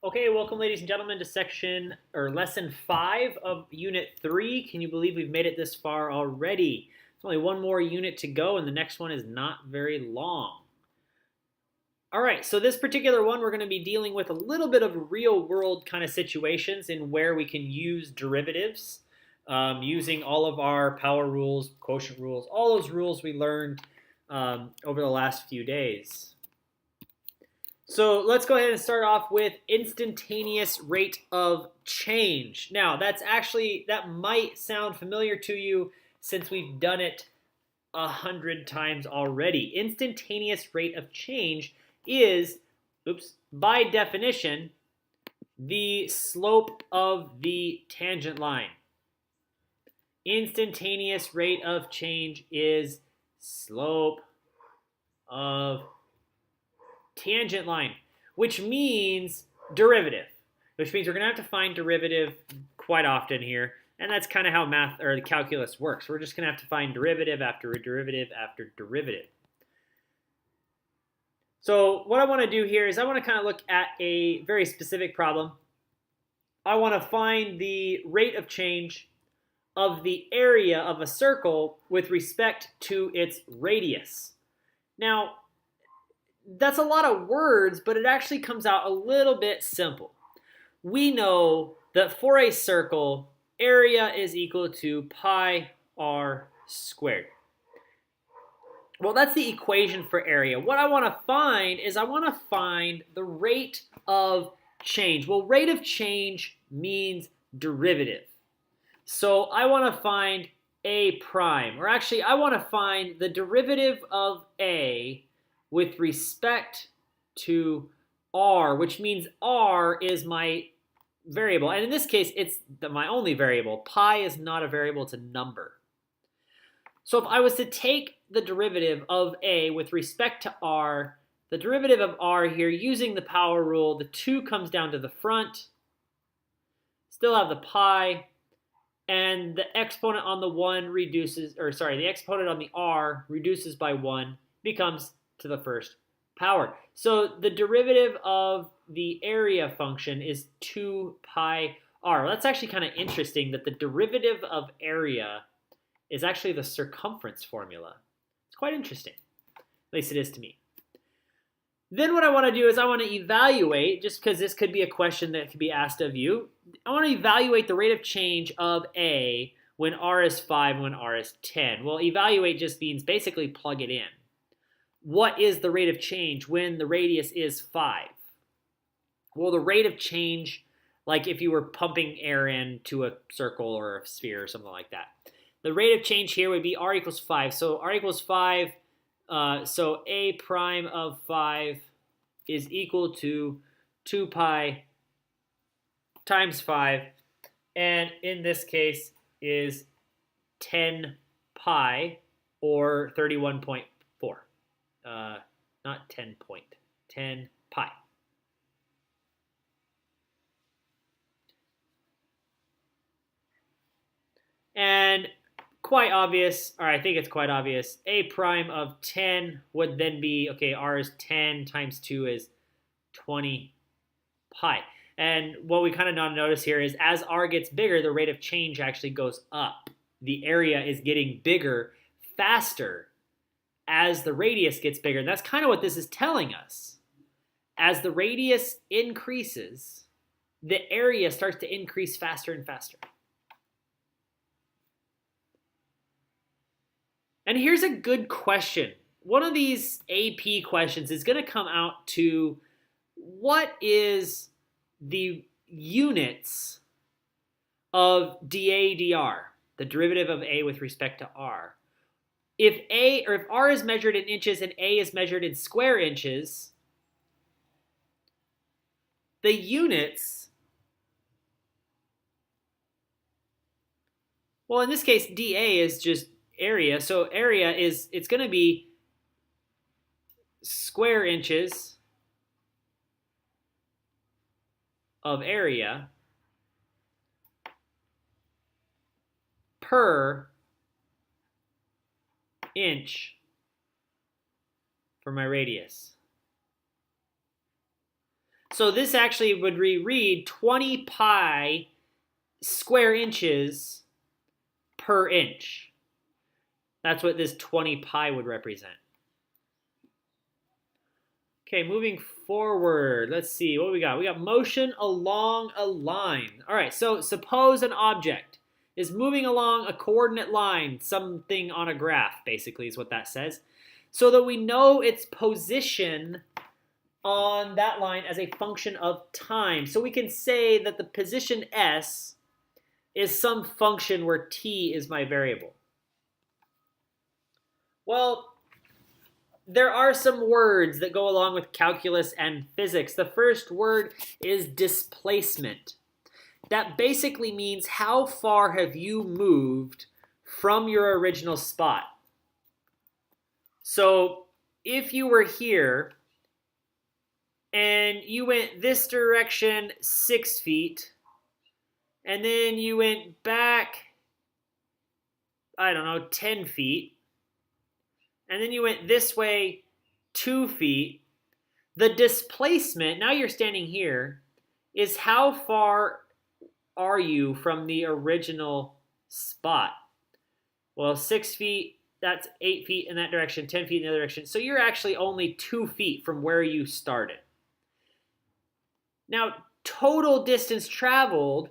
Okay, welcome ladies and gentlemen to section or lesson 5 of unit 3. Can you believe we've made it this far already? There's only one more unit to go and the next one is not very long. All right, so this particular one we're going to be dealing with a little bit of real world kind of situations in where we can use derivatives using all of our power rules, quotient rules, all those rules we learned over the last few days. So let's go ahead and start off with instantaneous rate of change. Now, that might sound familiar to you since we've done it 100 times already. Instantaneous rate of change is, by definition, the slope of the tangent line. Instantaneous rate of change is slope of tangent line, which means derivative, which means we're going to have to find derivative quite often here. And that's kind of how math or the calculus works. We're just going to have to find derivative after derivative after derivative. So what I want to do here is I want to kind of look at a very specific problem. I want to find the rate of change of the area of a circle with respect to its radius. Now, that's a lot of words, but it actually comes out a little bit simple. We know that for a circle, area is equal to pi r squared. Well, that's the equation for area. What I want to find is I want to find the rate of change. Well, rate of change means derivative. So I want to find a prime, or actually I want to find the derivative of a with respect to r, which means r is my variable. And in this case, it's my only variable. Pi is not a variable, it's a number. So if I was to take the derivative of a with respect to r, the derivative of r here using the power rule, the 2 comes down to the front, still have the pi, and the exponent on the 1 reduces, or sorry, the exponent on the r reduces by 1, becomes to the first power. So the derivative of the area function is 2 pi r. Well, that's actually kind of interesting that the derivative of area is actually the circumference formula. It's quite interesting. At least it is to me. Then what I want to do is I want to evaluate, just because this could be a question that could be asked of you, I want to evaluate the rate of change of A when r is 5 and when r is 10. Well, evaluate just means basically plug it in. What is the rate of change when the radius is 5? Well, the rate of change, like if you were pumping air into a circle or a sphere or something like that, the rate of change here would be r equals 5. So r equals 5, so a prime of 5 is equal to 2 pi times 5, and in this case is 10 pi or 31.4. Not 10 point, 10 pi. And quite obvious, or I think it's quite obvious, a prime of 10 would then be, okay, r is 10 times 2 is 20 pi. And what we kind of not notice here is as r gets bigger, the rate of change actually goes up. The area is getting bigger faster as the radius gets bigger. And that's kind of what this is telling us. As the radius increases, the area starts to increase faster and faster. And here's a good question. One of these AP questions is going to come out to what is the units of dA dr, the derivative of a with respect to r. If r is measured in inches and a is measured in square inches, the units, well, in this case, dA is just area. So area it's going to be square inches of area per inch for my radius. So this actually would read 20 pi square inches per inch. That's what this 20 pi would represent. Okay, moving forward, let's see, what we got? We got motion along a line. All right, so suppose an object is moving along a coordinate line, something on a graph, basically, is what that says, so that we know its position on that line as a function of time. So we can say that the position S is some function where t is my variable. Well, there are some words that go along with calculus and physics. The first word is displacement. That basically means how far have you moved from your original spot. So if you were here and you went this direction 6 feet, and then you went back, I don't know, 10 feet, and then you went this way 2 feet, the displacement, now you're standing here, is how far are you from the original spot? Well, 6 feet, that's 8 feet in that direction, 10 feet in the other direction. So you're actually only 2 feet from where you started. Now, total distance traveled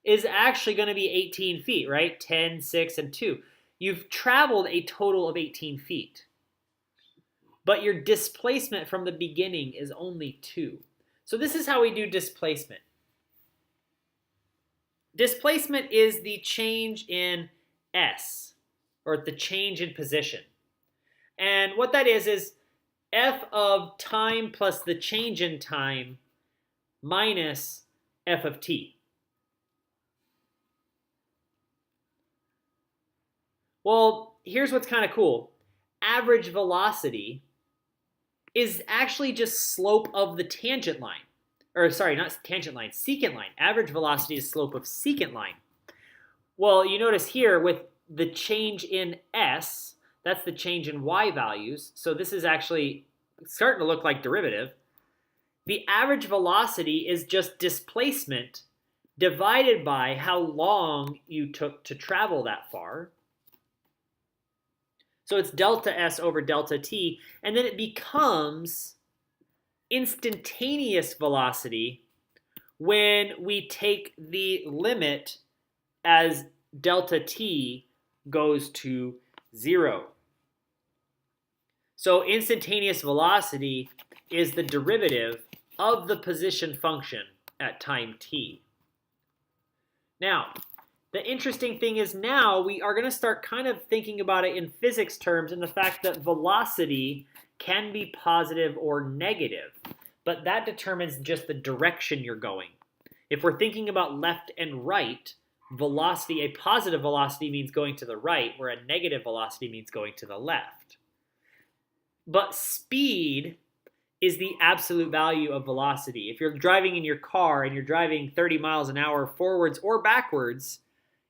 is actually going to be 18 feet, right? 10, 6, and 2. You've traveled a total of 18 feet. But your displacement from the beginning is only 2. So this is how we do displacement. Displacement is the change in S, or the change in position. And what that is f of time plus the change in time minus f of t. Well, here's what's kind of cool. Average velocity is actually just slope of the tangent line. Or sorry, not tangent line, secant line. Average velocity is slope of secant line. Well, you notice here with the change in S, that's the change in Y values. So this is actually starting to look like derivative. The average velocity is just displacement divided by how long you took to travel that far. So it's delta S over delta T, and then it becomes instantaneous velocity when we take the limit as delta T goes to 0. So instantaneous velocity is the derivative of the position function at time t. Now, the interesting thing is now we are going to start kind of thinking about it in physics terms and the fact that velocity can be positive or negative, but that determines just the direction you're going. If we're thinking about left and right, velocity, a positive velocity means going to the right, where a negative velocity means going to the left. But speed is the absolute value of velocity. If you're driving in your car and you're driving 30 miles an hour forwards or backwards,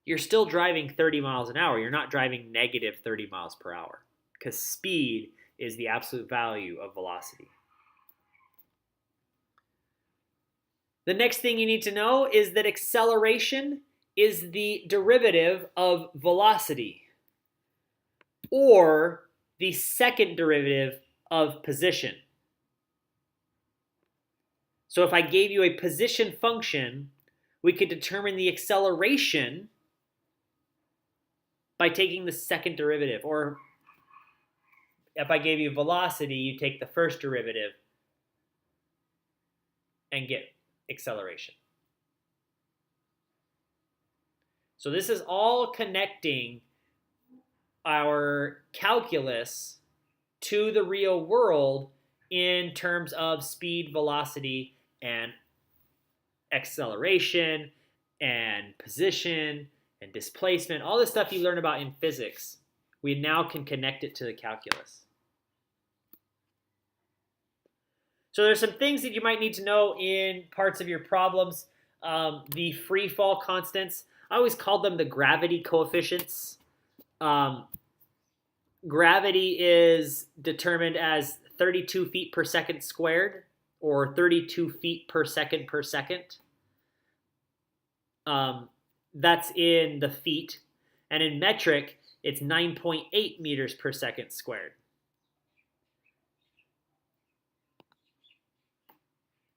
you're still driving 30 miles an hour. You're not driving negative 30 miles per hour because speed is the absolute value of velocity. The next thing you need to know is that acceleration is the derivative of velocity, or the second derivative of position. So if I gave you a position function, we could determine the acceleration by taking the second derivative. Or if I gave you velocity, you take the first derivative and get acceleration. So this is all connecting our calculus to the real world in terms of speed, velocity, and acceleration, and position, and displacement. All this stuff you learn about in physics, we now can connect it to the calculus. So there's some things that you might need to know in parts of your problems. The free fall constants, I always called them the gravity coefficients. Gravity is determined as 32 feet per second squared, or 32 feet per second per second. That's in the feet. And in metric, it's 9.8 meters per second squared.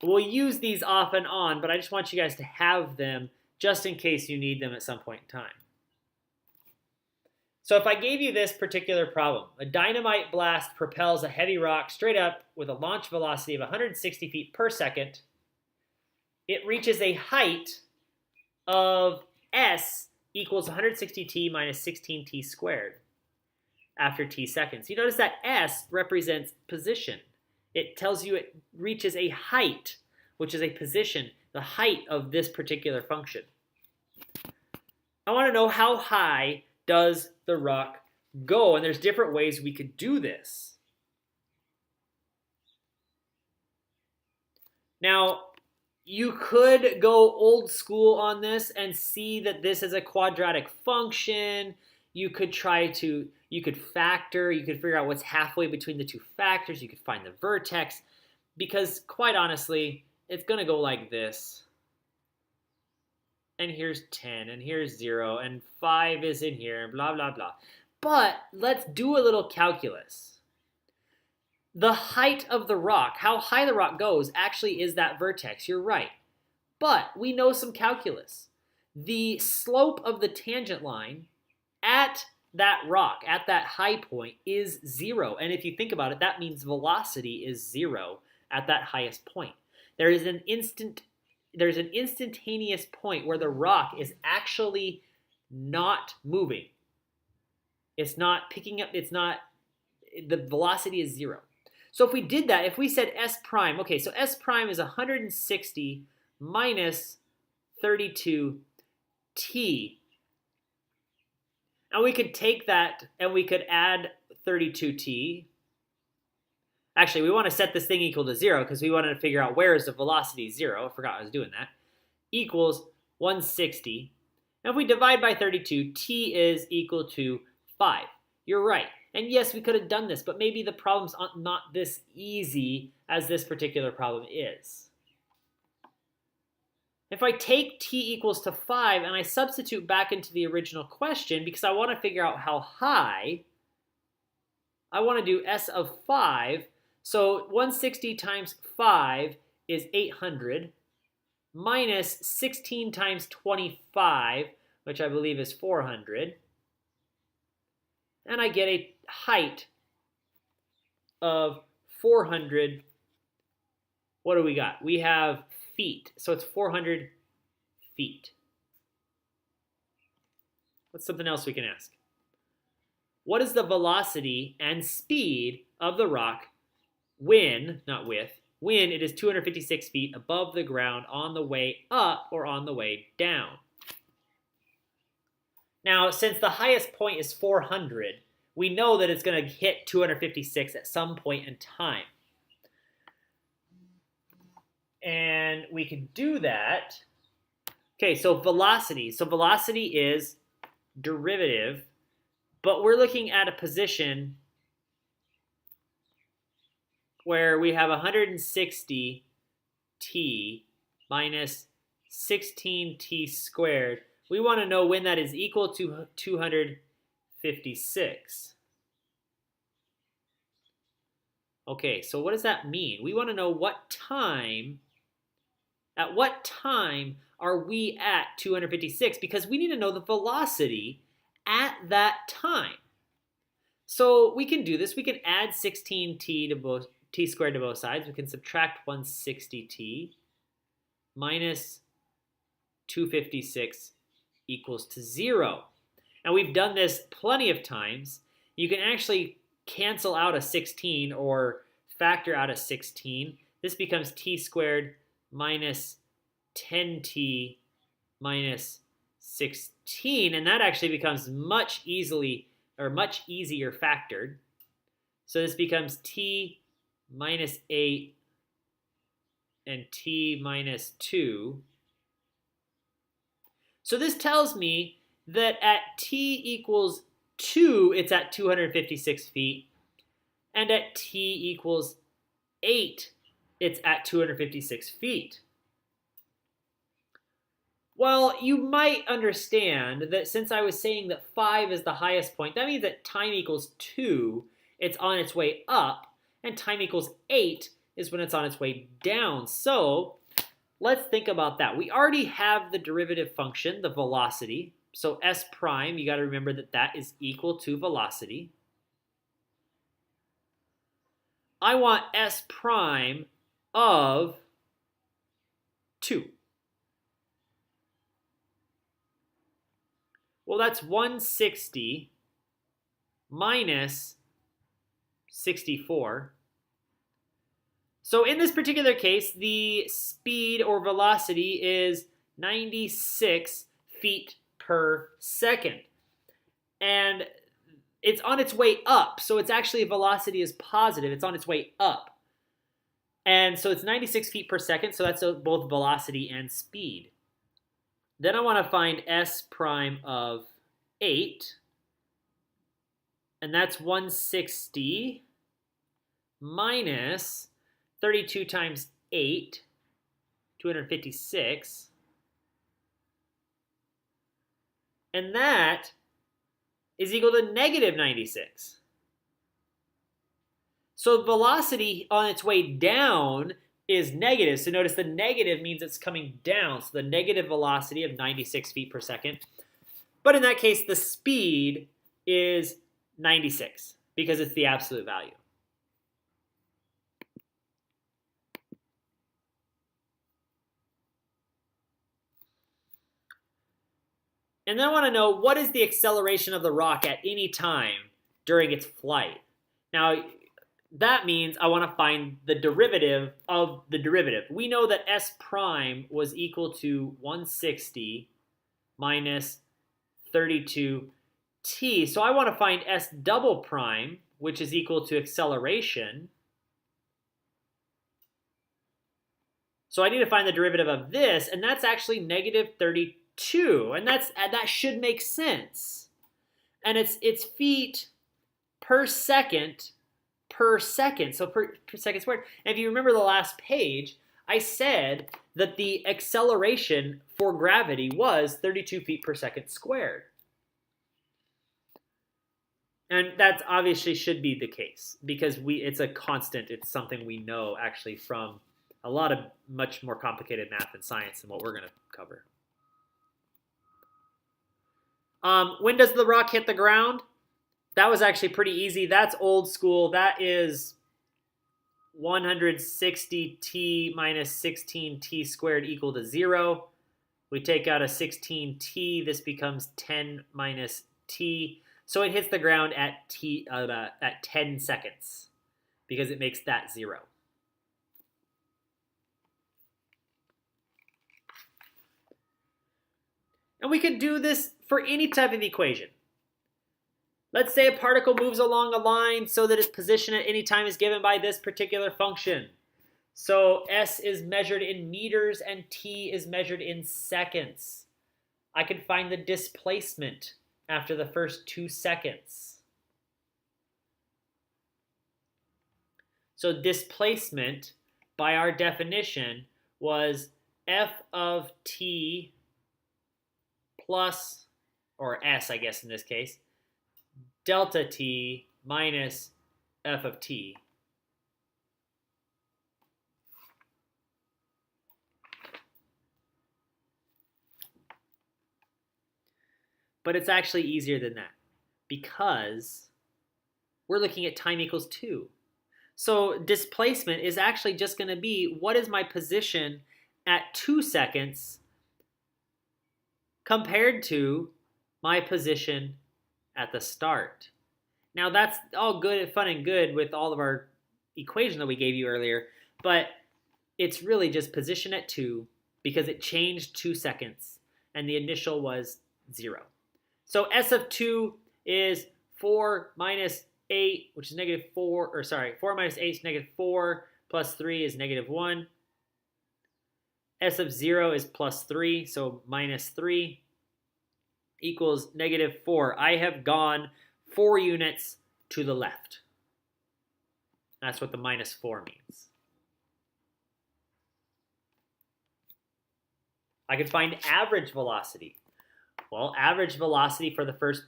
We'll use these off and on, but I just want you guys to have them just in case you need them at some point in time. So if I gave you this particular problem, a dynamite blast propels a heavy rock straight up with a launch velocity of 160 feet per second. It reaches a height of s equals 160t minus 16t squared after t seconds. You notice that s represents position. It tells you it reaches a height, which is a position, the height of this particular function. I want to know how high does the rock go, and there's different ways we could do this. Now, you could go old school on this and see that this is a quadratic function. You could factor, you could figure out what's halfway between the two factors, you could find the vertex, because quite honestly, it's going to go like this. And here's 10, and here's 0, and 5 is in here, and blah, blah, blah. But let's do a little calculus. The height of the rock, how high the rock goes, actually is that vertex. You're right. But we know some calculus. The slope of the tangent line at that rock, at that high point, is 0. And if you think about it, that means velocity is 0 at that highest point. There's an instantaneous point where the rock is actually not moving. It's not picking up, the velocity is 0. So if we did that, if we said s prime, okay, so s prime is 160 minus 32t. And we could take that and we could add 32t. Actually, we want to set this thing equal to 0 because we wanted to figure out where is the velocity 0. I forgot I was doing that. Equals 160. And if we divide by 32, t is equal to 5. You're right. And yes, we could have done this, but maybe the problem's not this easy as this particular problem is. If I take t equals to 5 and I substitute back into the original question because I want to figure out how high, I want to do s of 5. So 160 times 5 is 800 minus 16 times 25, which I believe is 400. And I get a height of 400. What do we got? We have feet. So it's 400 feet. What's something else we can ask? What is the velocity and speed of the rock when, not with, when it is 256 feet above the ground on the way up or on the way down? Now, since the highest point is 400, we know that it's going to hit 256 at some point in time. And we can do that. Okay, so velocity. So velocity is derivative, but we're looking at a position where we have 160t minus 16t squared. We want to know when that is equal to 256. Okay, so what does that mean? We want to know at what time are we at 256? Because we need to know the velocity at that time. So we can do this. We can add 16t to both t squared to both sides. We can subtract 160t minus 256 equals to 0. And we've done this plenty of times. You can actually cancel out a 16 or factor out a 16. This becomes t squared minus 10t minus 16. And that actually becomes much easier factored. So this becomes t minus 8 and t minus 2. So this tells me that at t equals 2, it's at 256 feet. And at t equals 8, it's at 256 feet. Well, you might understand that since I was saying that 5 is the highest point, that means that time equals 2, it's on its way up, and time equals 8 is when it's on its way down. So let's think about that. We already have the derivative function, the velocity. So s prime, you got to remember that that is equal to velocity. I want s prime of 2. Well, that's 160 minus 64. So in this particular case, the speed or velocity is 96 feet per second. And it's on its way up. So it's actually, velocity is positive. It's on its way up. And so it's 96 feet per second. So that's both velocity and speed. Then I want to find s prime of 8. And that's 160 minus 32 times 8, 256. And that is equal to negative 96. So velocity on its way down is negative. So notice the negative means it's coming down. So the negative velocity of 96 feet per second. But in that case, the speed is 96 because it's the absolute value. And then I want to know, what is the acceleration of the rock at any time during its flight? Now, that means I want to find the derivative of the derivative. We know that s prime was equal to 160 minus 32t. So I want to find s double prime, which is equal to acceleration. So I need to find the derivative of this, and that's actually negative 32. And that should make sense. And it's feet per second, so per second squared. And if you remember the last page, I said that the acceleration for gravity was 32 feet per second squared. And that obviously should be the case because it's a constant. It's something we know actually from a lot of much more complicated math and science than what we're going to cover. When does the rock hit the ground? That was actually pretty easy. That's old school. That is 160t minus 16t squared equal to 0. We take out a 16t. This becomes 10 minus t. So it hits the ground at 10 seconds because it makes that 0. And we could do this for any type of equation. Let's say a particle moves along a line so that its position at any time is given by this particular function. So s is measured in meters and t is measured in seconds. I can find the displacement after the first 2 seconds. So displacement, by our definition, was f of t plus, or s, I guess in this case, delta t minus f of t. But it's actually easier than that because we're looking at time equals 2. So displacement is actually just going to be, what is my position at 2 seconds compared to my position at the start. Now that's all good, fun and good with all of our equation that we gave you earlier, but it's really just position at 2 because it changed 2 seconds and the initial was 0. So s of 2 is 4 minus 8, which is negative 4, or sorry, 4 minus 8 is negative 4, plus 3 is negative 1. S of 0 is plus 3, so minus 3 equals negative 4. I have gone 4 units to the left. That's what the minus 4 means. I could find average velocity. Well, average velocity for the first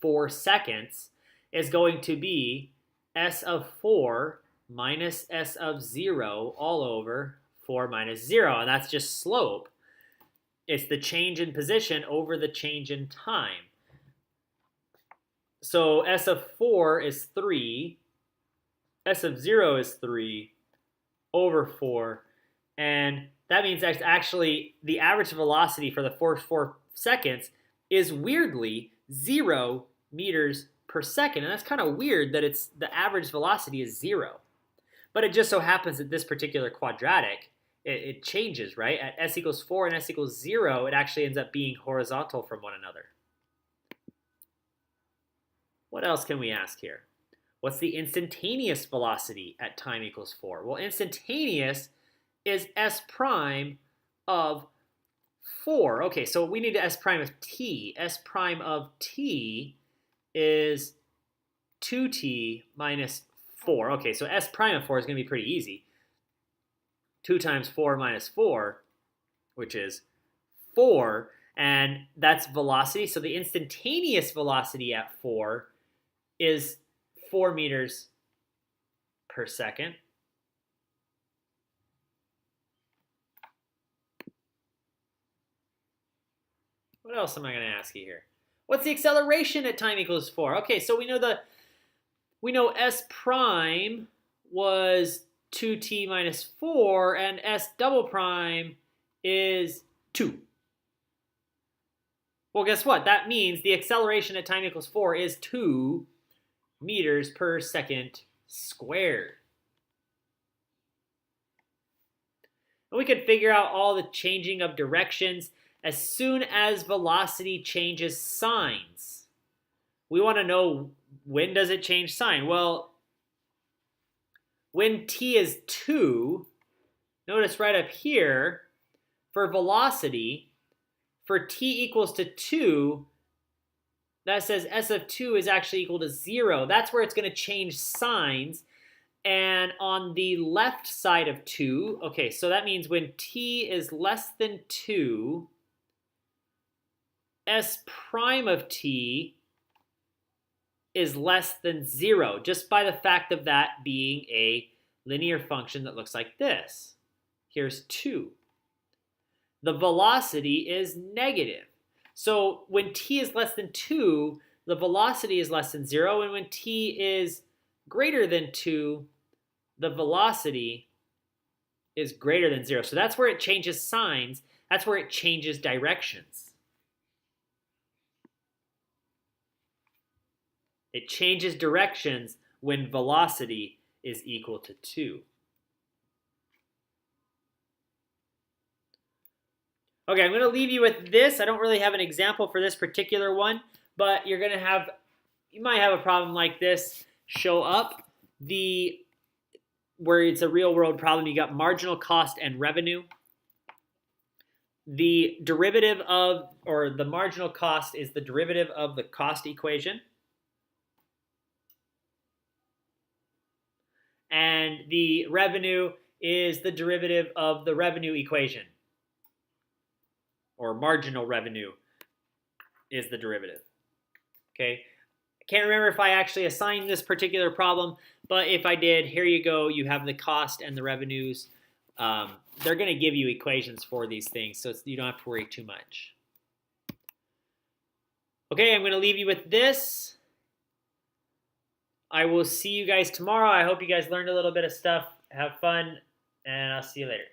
4 seconds is going to be s of 4 minus s of 0 all over 4 minus 0. And that's just slope. It's the change in position over the change in time. So s of 4 is 3. S of 0 is 3 over 4. And that means that actually the average velocity for the first 4 seconds is weirdly 0 meters per second. And that's kind of weird that it's the average velocity is 0. But it just so happens that this particular quadratic, it changes, right? At s equals 4 and s equals 0, it actually ends up being horizontal from one another. What else can we ask here? What's the instantaneous velocity at time equals 4? Well, instantaneous is s prime of 4. Okay, so we need s prime of t. S prime of t is 2t minus 4. Okay, so s prime of 4 is going to be pretty easy. 2 times 4 minus 4, which is 4, and that's velocity. So the instantaneous velocity at 4 is 4 meters per second. What else am I going to ask you here? What's the acceleration at time equals 4? Okay, so we know s prime was 2t minus 4, and s double prime is 2. Well, guess what? That means the acceleration at time equals 4 is 2 meters per second squared. And we could figure out all the changing of directions as soon as velocity changes signs. We want to know, when does it change sign? Well, when t is 2, notice right up here, for velocity, for t equals to 2, that says s of 2 is actually equal to 0. That's where it's going to change signs. And on the left side of 2, okay, so that means when t is less than 2, s prime of t is less than 0, just by the fact of that being a linear function that looks like this. Here's 2. The velocity is negative. So when t is less than 2, the velocity is less than 0, and when t is greater than 2, the velocity is greater than 0. So that's where it changes signs. That's where it changes directions. It changes directions when velocity is equal to 2. Okay, I'm going to leave you with this. I don't really have an example for this particular one, but you might have a problem like this show up. Where it's a real world problem, you got marginal cost and revenue. The derivative of, or the marginal cost is the derivative of the cost equation. And the revenue is the derivative of the revenue equation. Or marginal revenue is the derivative. Okay, I can't remember if I actually assigned this particular problem, but if I did, here you go. You have the cost and the revenues. They're going to give you equations for these things, so you don't have to worry too much. Okay, I'm going to leave you with this. I will see you guys tomorrow. I hope you guys learned a little bit of stuff. Have fun, and I'll see you later.